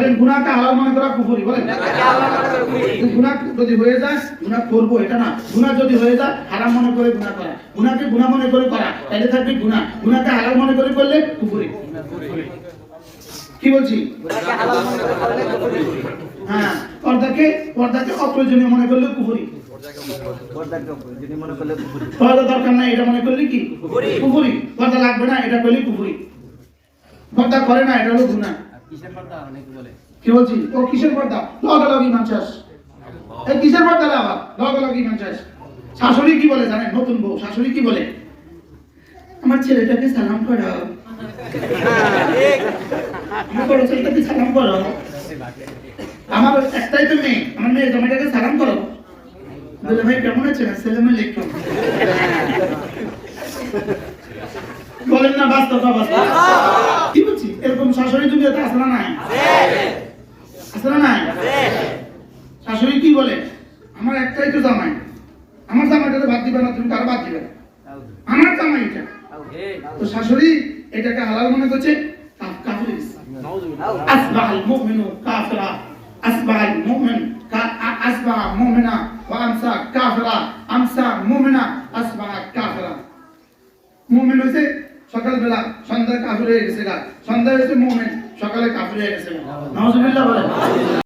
বলেন গুনাহকে হালাল মনে করা কুফরি, বলেন গুনাহ যদি হয়ে যায় গুনাহ করব এটা না, গুনাহ যদি হয়ে যায় হারাম মনে করে গুনাহ করা, গুনাহকে গুনাহ মনে করে করা তাহলে থাকবে গুনাহ, গুনাহকে হালাল মনে করে করলে কুফরি। কি বলছি? গুনাহকে হালাল মনে করে করলে কুফরি। হ্যাঁ, পর্দাকে অপ্রয়োজনীয় মনে করলে কুফরি, পর্দাকে অপ্রয়োজনীয় মনে করলে কুফরি, পর্দা দরকার নাই এটা মনে করলে কি কুফরি, পর্দা লাগবে না এটা করলে কুফরি, পর্দা করে না এটা হলো গুনাহ। কিসের পর্দা অনেকে বলে? কি বলছি? ও কিসের পর্দা? লগালগি মানছাস। এই কিসের পর্দা রে আবার? লগালগি মানছাস। শাশুড়ি কি বলে জানেন? নতুন বউ শাশুড়ি কি বলে? আমার ছেলেটাকে সালাম করো। আমার বড় ছেলেটাকে সালাম করো। আমার একটাই তো মেয়ে, আমার মেয়ে জামাইটাকে সালাম করো। বলে ভাই কেমন আছেন? আসসালামু আলাইকুম। বলেন না বাস্তব বাস্তব। কি বলছি? এরকম শাশুড়ি দুনিয়াতে আছে না নাই? আছে না নাই? শাশুড়ি কি বলে? আমার একটাই তো জামাই, আমার জামাইটাকে বাদ দিবে না, তুমি কারো বাদ দিবে না, আমার জামাই এটা। তো শাশুড়ি এটাকে হালাল মনে করছে কাফির। আসবাহাল মুমিনু কাফিরা, আসবাহাল মুমিন আসবাহা মুমিনা ওয়া আমসা কাফিরা, আমসা মুমিনা আসবাহা কাফিরা। মুমিন হইছে সকালবেলা, সন্ধ্যায় কাফির হয়ে গেছে, সন্ধ্যায় হইছে মুমিন, সকালে কাফির হয়ে গেছে। নাউজুবিল্লাহ বলে।